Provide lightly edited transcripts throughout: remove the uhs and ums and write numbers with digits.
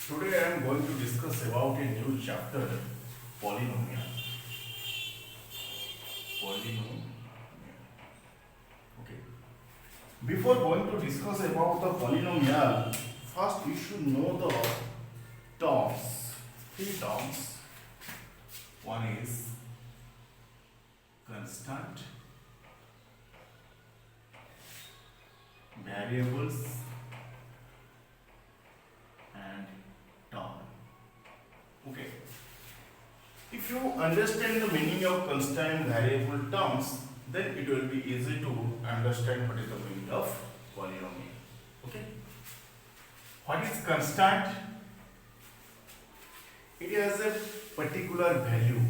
Today I am going to discuss about a new chapter, polynomial. Polynomial. Okay. Before going to discuss about the polynomial, first we should know the terms. Three terms. One is constant, variables, and term. Okay. If you understand the meaning of constant variable terms, then it will be easy to understand what is the meaning of polynomial. Okay. What is constant? It has a particular value.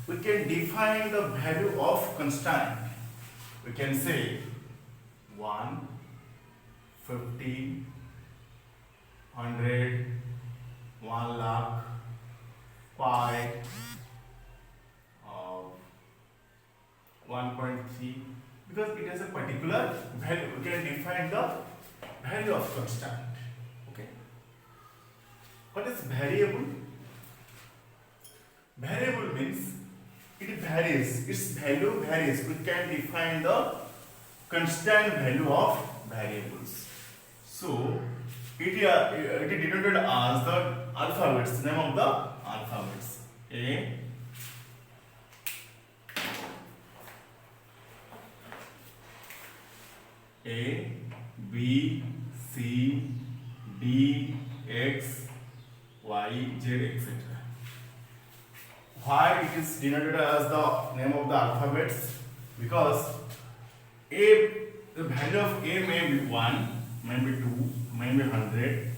We can define the value of constant. We can say 1, 50, 100, 1 lakh, pi, 1.3, because it has a particular value. We can define the value of constant. Okay. What is variable? Variable means it varies. Its value varies. We can define the constant value of variables. So it is denoted as the alphabets, name of the alphabets. A, B, C, D, X, Y, Z, etc. Why it is denoted as the name of the alphabets? Because the value of A may be 1, may be 2, may be 100,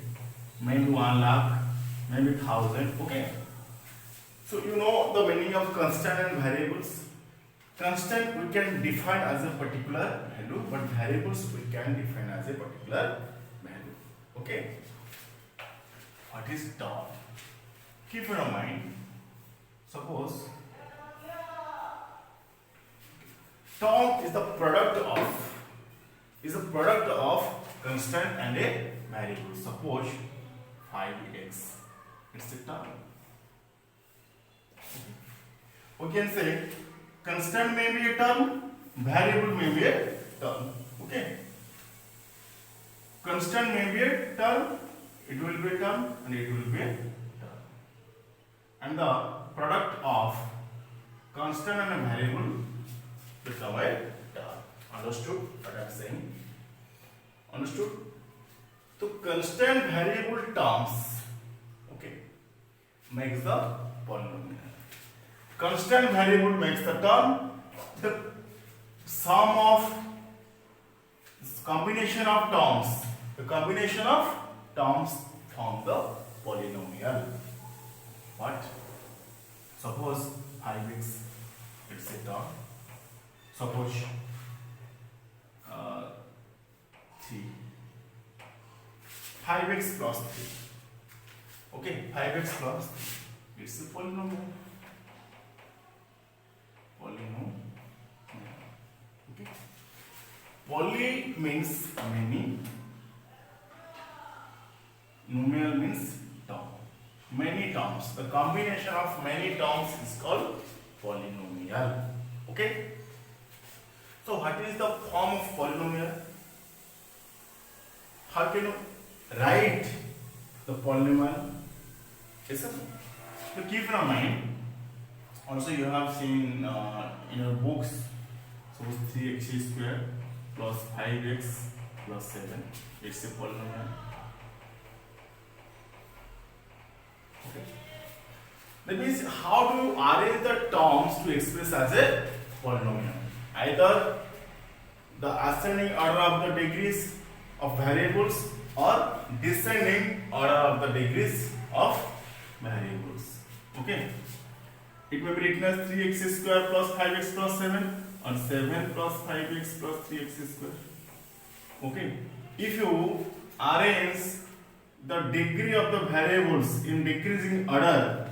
may be 1 lakh, may be 1000. Okay. So you know the meaning of constant and variables. Constant we can define as a particular value, but variables we can define as a particular value. Okay. What is term? Keep in mind. Suppose term is the product of constant and a variable. Suppose 5x. It's a term. We can say constant may be a term, variable may be a term. Okay. Constant may be a term, it will be a term, and it will be a term. And the product of constant and a variable become a term. Understood what I am saying? Understood? So constant variable terms, okay, makes the polynomial. Constant variable makes the term. The sum of combination of terms, the combination of terms form the polynomial. What? Suppose 5x, it's a term. Suppose 3. 5x plus 3. Okay, 5x plus 3. It's a polynomial. Polynomial. Okay. Poly means many. Numeral means term. Many terms. The combination of many terms is called polynomial. Okay. So what is the form of polynomial? How can you write the polynomial? Yes, sir. So keep in mind. Also, you have seen in your books. Suppose 3x square plus 5x plus 7. It's a polynomial. Okay. That means how do you arrange the terms to express as a polynomial? Either the ascending order of the degrees of variables or descending order of the degrees of variables. Okay. It may be written as 3x square plus 5x plus 7 or 7 plus 5x plus 3x square. Okay. If you arrange the degree of the variables in decreasing order,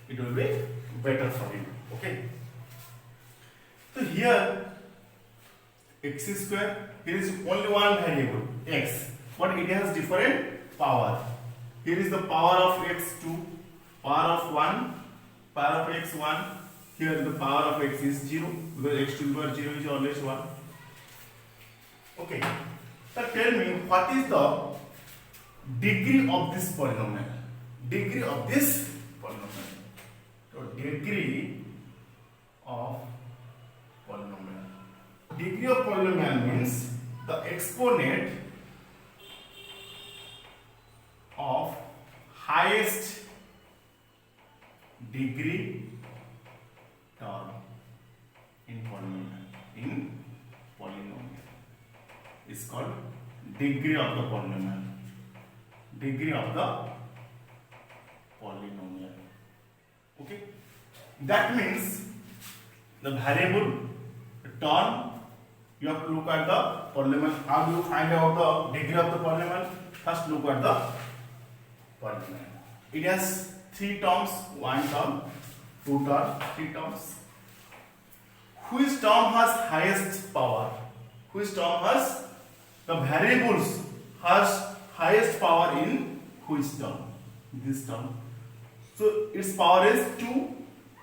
it will be better for you. Okay. So here x square, here is only one variable x, but it has different power. Here is the power of x 2, power of 1, power of x 1. Here the power of x is 0 because x to the power 0 is always 1. Okay. So tell me what is the degree of this polynomial? Degree of this polynomial. So degree of polynomial. Degree of polynomial means the exponent of highest degree term in polynomial is called degree of the polynomial. Degree of the polynomial. Okay. That means the variable term, you have to look at the polynomial. How do you find out the degree of the polynomial? First look at the polynomial. It has 3 terms, 1 term, 2 terms, 3 terms. Which term has highest power? Which term has the variables has highest power in which term? This term. So its power is 2.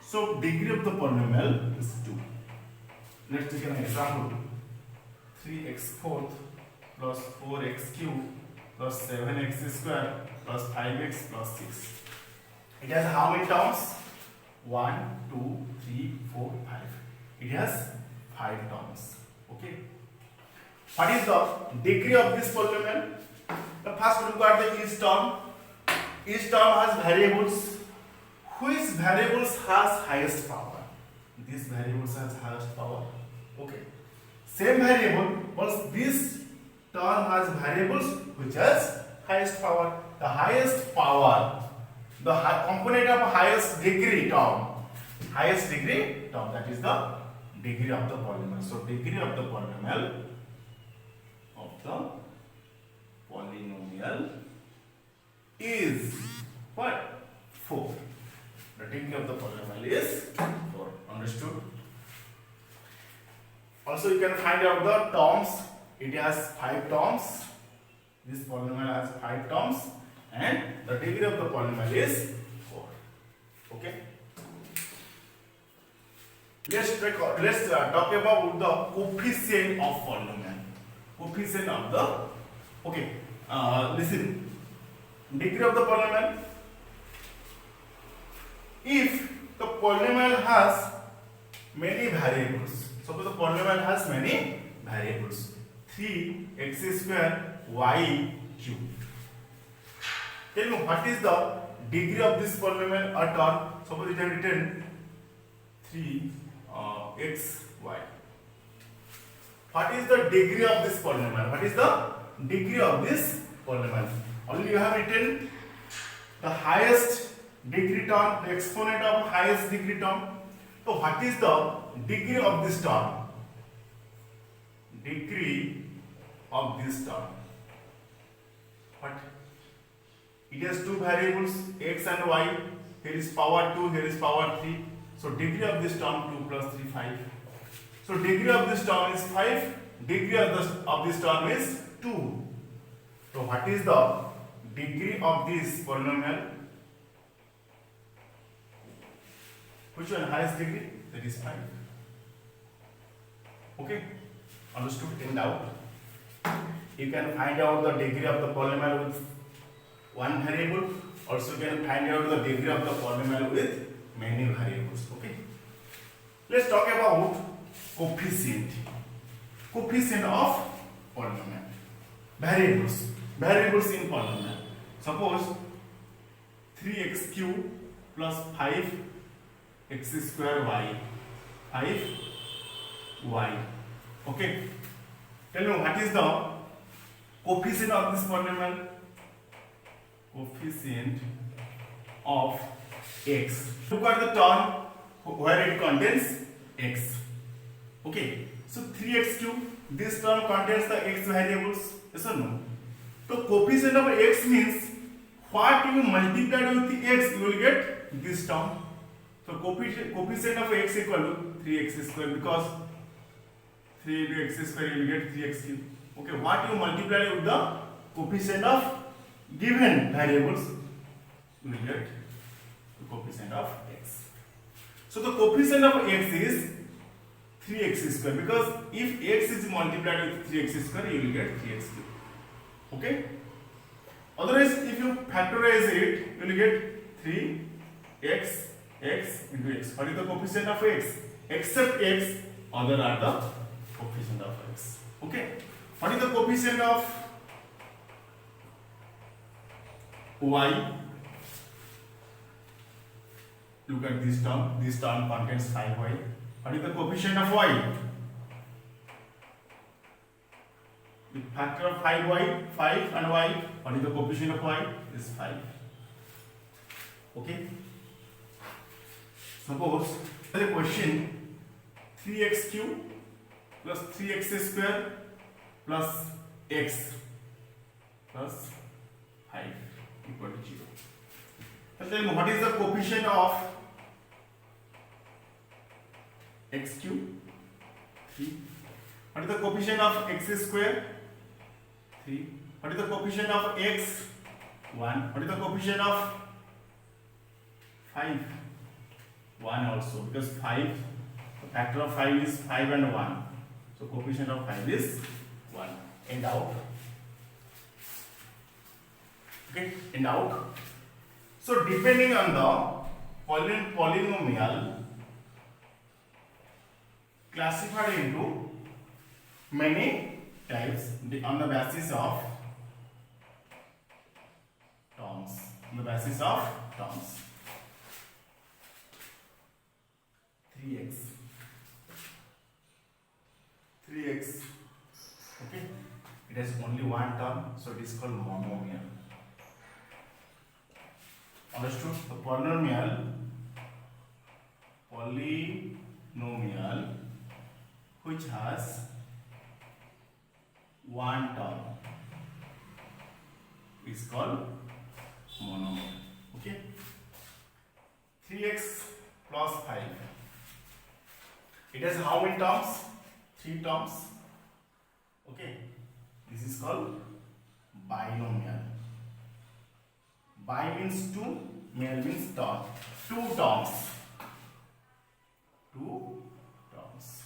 So degree of the polynomial is 2. Let's take an example. 3x4 plus 4x cube plus 7x square plus 5x plus 6. It has how many terms? 1, 2, 3, 4, 5. It has 5 terms. Okay. What is the degree of this polynomial? The first look at the each term. Each term has variables. Which variables has highest power? This variables has highest power. Okay. Same variable, but this term has variables which has highest power. The highest power, the component of highest degree term. Highest degree term, that is the degree of the polynomial. So degree of the polynomial is what? 4. The degree of the polynomial is 4. Understood? Also you can find out the terms. It has 5 terms. This polynomial has 5 terms and the degree of the polynomial is 4. Okay? Let's talk about the coefficient of polynomial. Coefficient of the, okay, listen, degree of the polynomial. If the polynomial has many variables, suppose the polynomial has many variables, 3x square y cube. Tell me what is the degree of this polynomial or term? Suppose it is written 3xy. What is the degree of this polynomial? What is the degree of this polynomial? Only you have written the highest degree term, the exponent of highest degree term. So what is the degree of this term? Degree of this term. What? It has 2 variables, x and y. Here is power 2, here is power 3. So degree of this term 2 plus 3, 5. So degree of this term is 5. Degree of this term is 2. So what is the degree of this polynomial? Which one? Highest degree? That is 5. Okay? Understood? In doubt? You can find out the degree of the polynomial with one variable. Also you can find out the degree of the polynomial with many variables. Okay? Let's talk about coefficient. Coefficient of polynomial. Variables. Variables in polynomial. Suppose 3x cube plus 5x square y. 5y. Okay? Tell me what is the coefficient of this polynomial? Coefficient of x. Look at the term where it contains x. Okay? So 3x cube, this term contains the x variables. Yes or no? So coefficient of x means what you multiply with the x, you will get this term. So coefficient of x equal to 3x square, because 3 into x square you will get 3x cube. Okay, what you multiply with the coefficient of given variables, you will get the coefficient of x. So the coefficient of x is 3x square, because if x is multiplied with 3x square, you will get 3x cube. Okay? Otherwise, if you factorize it, you will get 3x x into x. What is the coefficient of x? Except x, other are the coefficient of x. Okay? What is the coefficient of y? Look at this term. This term contains 5y. What is the coefficient of y? The factor of 5y, 5 and y. What is the coefficient of y? Is 5. Okay? Suppose the question 3x cube plus 3x square plus x plus 5 equal to 0. So tell me, what is the coefficient of x cube? 3. What is the coefficient of x square? 3. What is the coefficient of x? 1. What is the coefficient of 5? 1 also, because 5, the factor of 5 is 5 and 1. So coefficient of 5 is 1. End out. Okay, end out. So depending on the polynomial classified into many types on the basis of terms. On the basis of terms. 3x. Okay, it has only one term, so it is called monomial. Understood? The polynomial which has one term is called monomial. Okay, 3x plus 5. It has how many terms? 3 terms. Okay, this is called binomial. Bi means 2, mial means term. 2 terms. 2 terms.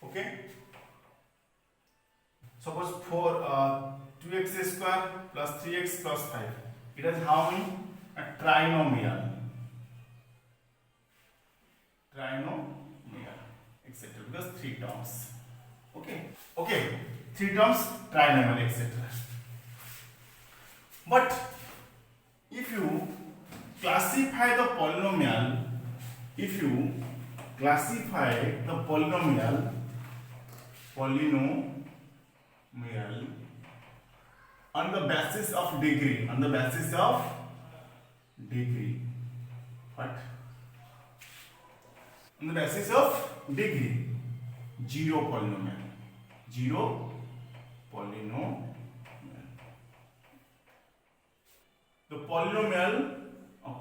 Okay. Suppose 2x square plus 3x plus 5. It has how many? A trinomial. Etc. Because 3 terms. Okay. 3 terms, trinomial, etc. But if you classify the polynomial, on the basis of degree, what? On the basis of degree, 0 polynomial. The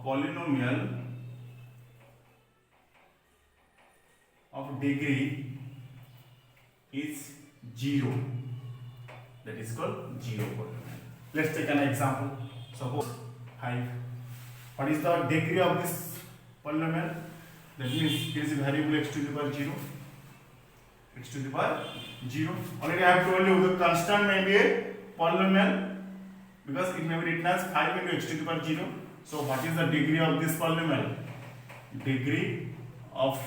polynomial of degree is 0. That is called 0 polynomial. Let's take an example. Suppose 5. What is the degree of this polynomial? That means it is a variable x to the power 0. X to the power 0. Already I have told you the constant may be a polynomial, because it may be written as 5 into x to the power 0. So what is the degree of this polynomial? Degree of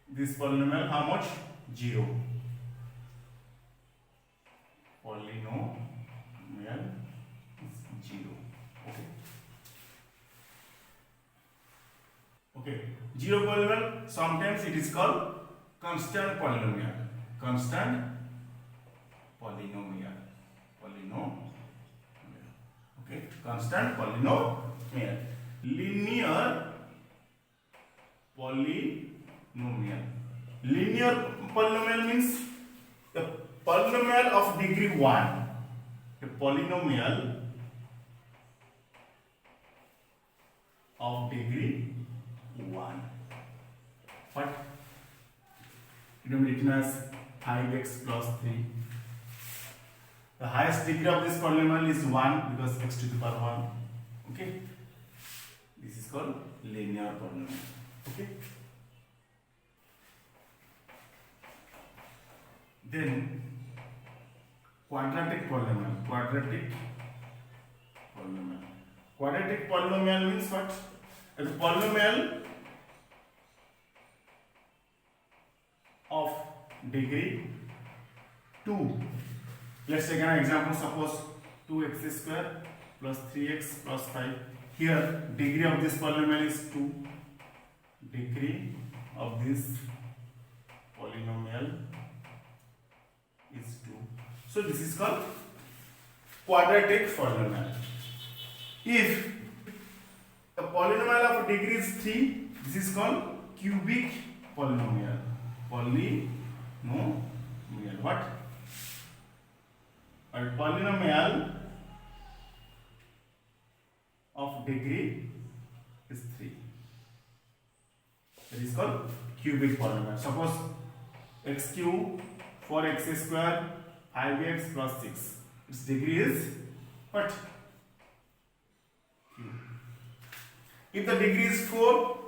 this polynomial, how much? 0. Polynomial is 0. Okay. 0 polynomial, sometimes it is called constant polynomial. Okay, constant polynomial. Linear polynomial means the polynomial of degree 1. A polynomial of degree 1. What? It will be written as 5x plus 3. The highest degree of this polynomial is 1, because x to the power 1. Okay, this is called linear polynomial. Okay, then quadratic polynomial. Quadratic polynomial means what? A polynomial of degree 2. Let's take an example. Suppose 2x square plus 3x plus 5. Here degree of this polynomial is 2. Degree of this polynomial is 2. So this is called quadratic polynomial. If a polynomial of degree is 3, this is called cubic polynomial. What? A polynomial of degree is 3. It is called cubic polynomial. Suppose x cube 4x square 5x plus 6. Its degree is what? Cube. If the degree is 4,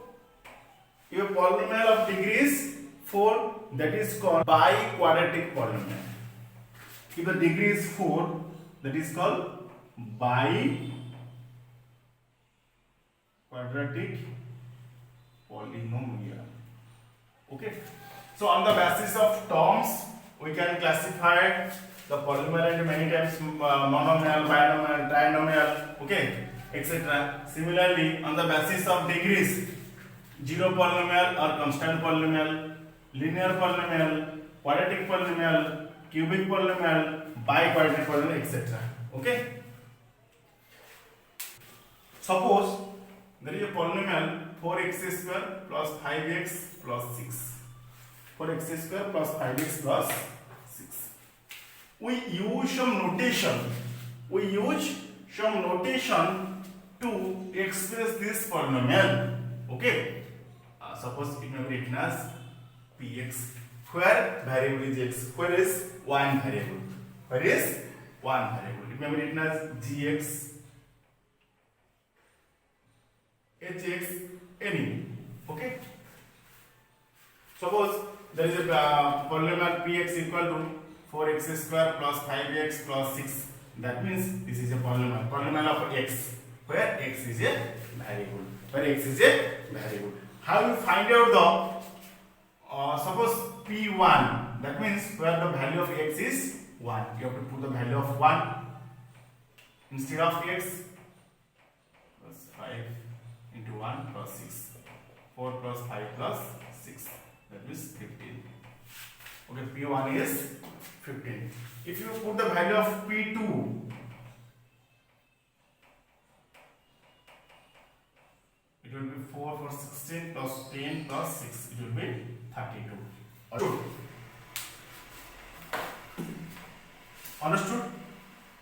if a polynomial of degree is 4, that is called biquadratic polynomial. If the degree is 4, that is called biquadratic polynomial. Okay. So on the basis of terms, we can classify the polynomial into many types: monomial, binomial, trinomial, okay, etc. Similarly, on the basis of degrees, zero polynomial or constant polynomial, linear polynomial, quadratic polynomial, cubic polynomial, biquadratic polynomial, etc. Okay. Suppose there is a polynomial 4x square plus 5x plus 6. 4x square plus 5x plus 6. We use some notation to express this polynomial. Okay. Suppose it may be written as px, where variable is x, where is one variable. It may be written as gx, hx, any. Okay. Suppose there is a polynomial px equal to 4x square plus 5x plus 6. That means this is a polynomial of x, where x is a variable. How you find out the suppose p1, that means where the value of x is 1. You have to put the value of 1 instead of x. Plus 5 into 1 plus 6. 4 plus 5 plus 6. That means 15. Okay, p1 is 15. If you put the value of p2, it will be 4 for 16 plus 10 plus 6. It will be 32. Understood?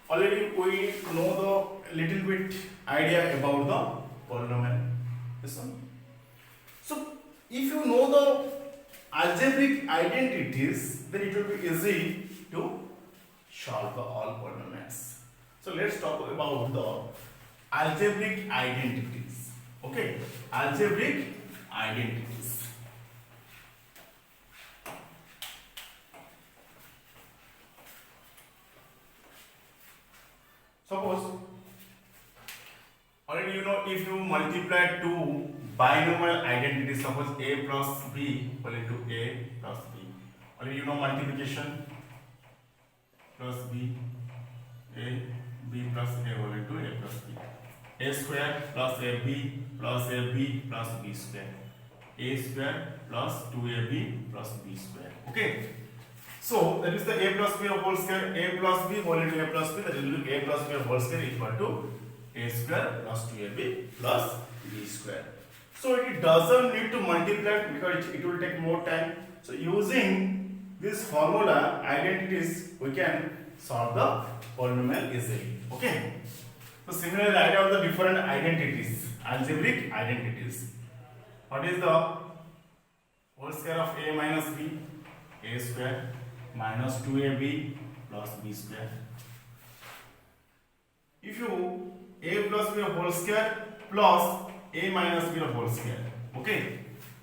Already we know the little bit idea about the polynomial. So if you know the algebraic identities, then it will be easy to solve the all polynomials. So let's talk about the algebraic identities. Okay, algebraic identities. Suppose already you know, if you multiply two binomial identities, suppose a plus b equal to a plus b. Already you know multiplication, plus b, a, b plus a equal to a plus b. A square plus ab plus ab plus b square. A square plus 2ab plus b square. Okay. So that is the a plus b whole square, a plus b whole into a plus b, that will be a plus b whole square equal to a square plus 2ab plus b square. So it doesn't need to multiply because it will take more time. So using this formula identities, we can solve the polynomial easily. Okay. So similarly, write out the different identities, algebraic identities. What is the whole square of a minus b? A square minus 2ab plus b square. If you a plus plus b whole square plus a minus b whole square. Okay,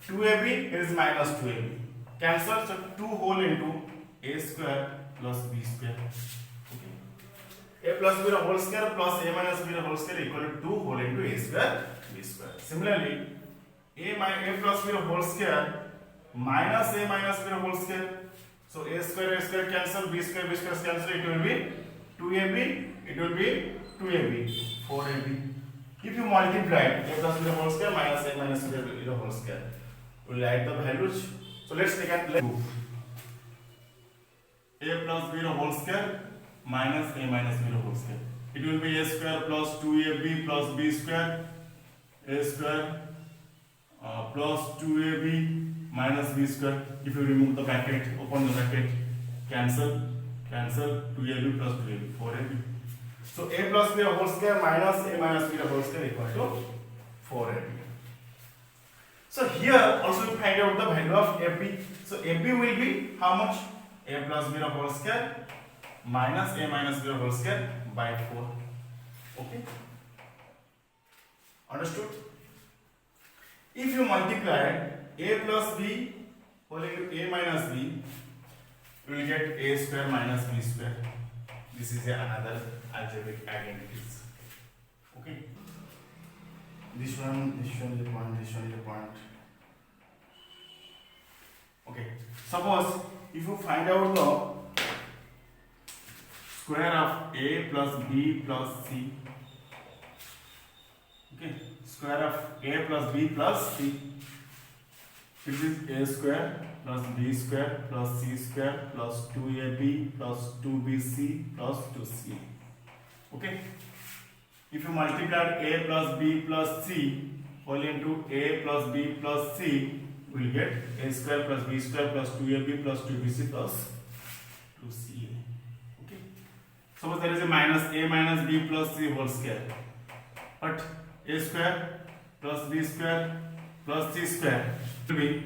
2ab is minus 2ab. Cancel, so 2 whole into a square plus b square. Okay, a plus b whole square plus a minus b whole square equal to 2 whole into a square b square. Similarly, a plus b whole square minus a minus b whole square. So a square cancel, b square cancel. It will be 2ab. It will be 2ab, 4ab. If you multiply a plus b whole square minus a minus b whole square, we will write the values. So let's take a proof. A plus b whole square minus a minus b whole square. It will be a square plus 2ab plus b square. A square plus 2ab minus b square. If you remove the bracket, open the bracket, cancel 2ab plus 2ab, 4ab. So a plus b whole square minus a minus b whole square equal to 4ab. So here also we find out the value of ab. So ab will be how much? A plus b whole square minus a minus b whole square by 4. Okay, understood? If you multiply a plus b whole into a minus b, you will get a square minus b square. This is another algebraic identities. Okay, this one is a point, this one is a point. Okay, suppose if you find out the square of a plus b plus c, okay, square of a plus b plus c, it is a square plus b square plus c square plus 2ab plus 2bc plus 2c. Okay, if you multiply a plus b plus c whole into a plus b plus c, we will get a square plus b square plus 2ab plus 2bc plus 2ca. Okay, suppose there is a minus b plus c whole square, but a square plus b square plus c square will be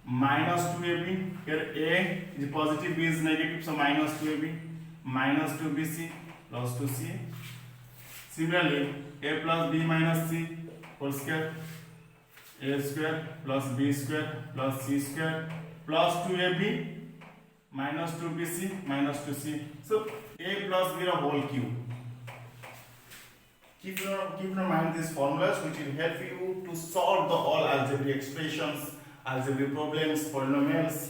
minus 2ab. Here a is positive, b is negative, so minus 2ab minus 2bc plus 2ca. Similarly, a plus b minus c whole square, a square plus b square plus c square plus 2ab minus 2bc minus 2c. So a plus b whole cube. Keep in mind these formulas which will help you to solve the all algebraic expressions, algebraic problems, polynomials.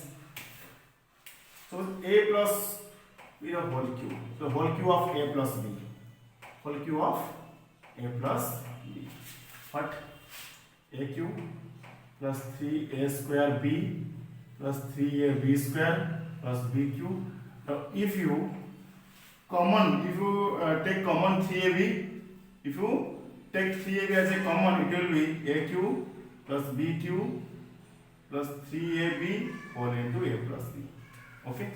So a plus b whole cube. So whole cube of a plus b. Whole cube of a plus b. What? A cube plus 3a square b plus 3ab square plus b cube. Now if you take common 3ab, if you take 3ab as a common, it will be a cube plus b cube plus 3ab whole into a plus b. Okay,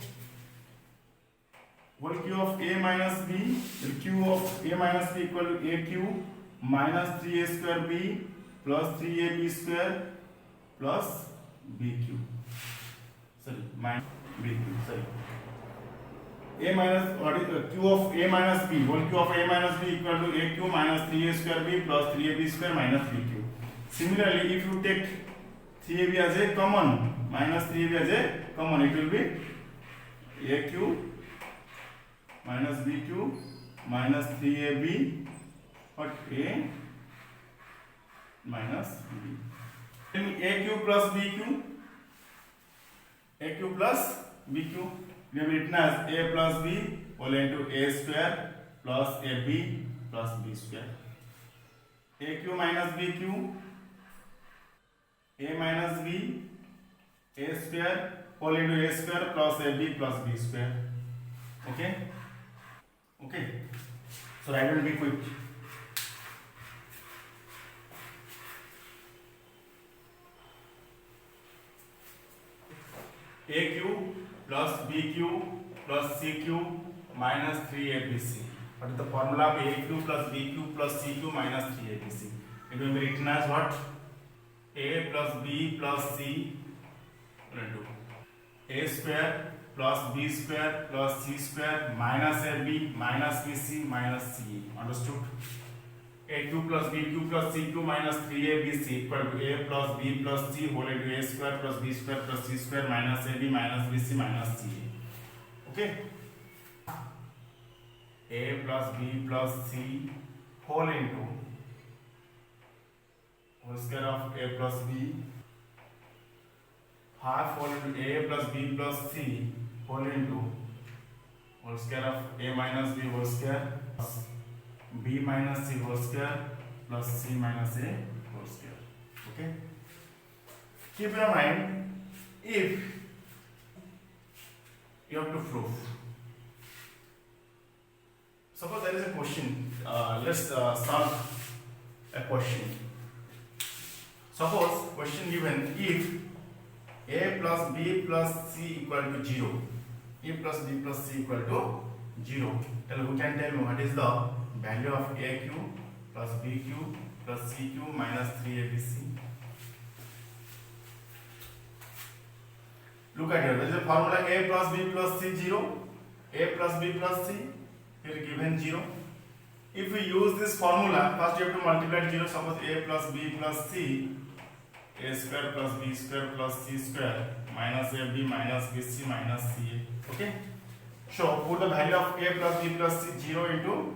whole cube of a minus b, the cube of a minus b equal to a cube minus 3a square b plus 3ab square plus b cube. Sorry, minus b cube. Sorry. A minus, what is the cube of a minus b? Whole cube of a minus b equal to a cube minus 3a square b plus 3ab square minus b cube. Similarly, if you take 3ab as a common, minus 3ab as a common, it will be a cube minus b cube minus 3ab, what, a minus b. Then a cube plus b cube, a cube plus b cube, we have written as a plus b whole into a square plus ab plus b square. A cube minus b cube, a minus b, a square whole into a square plus ab plus b square. Okay? Okay. So write will be quick. A cube plus b cube plus c cube minus 3abc. What is the formula of a cube plus b cube plus c cube minus 3abc? It will be written as what? A plus b plus c into a square plus b square plus c square minus ab minus bc minus ce. Understood? AQ plus BQ plus CQ minus 3ABC equal to A plus B plus C whole into A square plus B square plus C square minus AB minus BC minus CA. Okay. A plus B plus C whole into whole square of A plus B half whole into A plus B plus C whole into whole square of A minus B whole square plus B minus C whole square plus C minus A whole square. Okay. Keep in mind, if you have to prove. Suppose there is a question. Let's solve a question. Suppose question given, if A plus B plus C equal to 0, A plus B plus C equal to 0. Who can tell me what is the value of AQ plus BQ plus CQ minus 3ABC? Look at here. There is a formula A plus B plus C 0. A plus B plus C here given 0. If we use this formula, first you have to multiply 0. Suppose A plus B plus C, A square plus B square plus C square minus AB minus BC minus CA. Okay. So put the value of A plus B plus C 0 into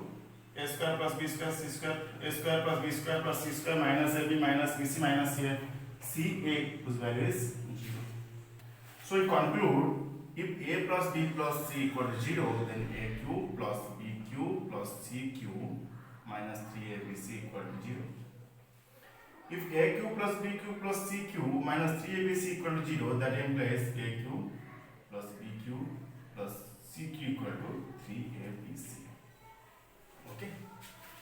A square plus B square C square, A square plus B square plus C square minus AB minus BC minus CA, CA whose value is 0. So we conclude, if A plus B plus C equal to 0, then AQ plus BQ plus CQ minus 3ABC equal to 0. If AQ plus BQ plus CQ minus 3ABC equal to 0, that implies AQ plus BQ plus CQ equal to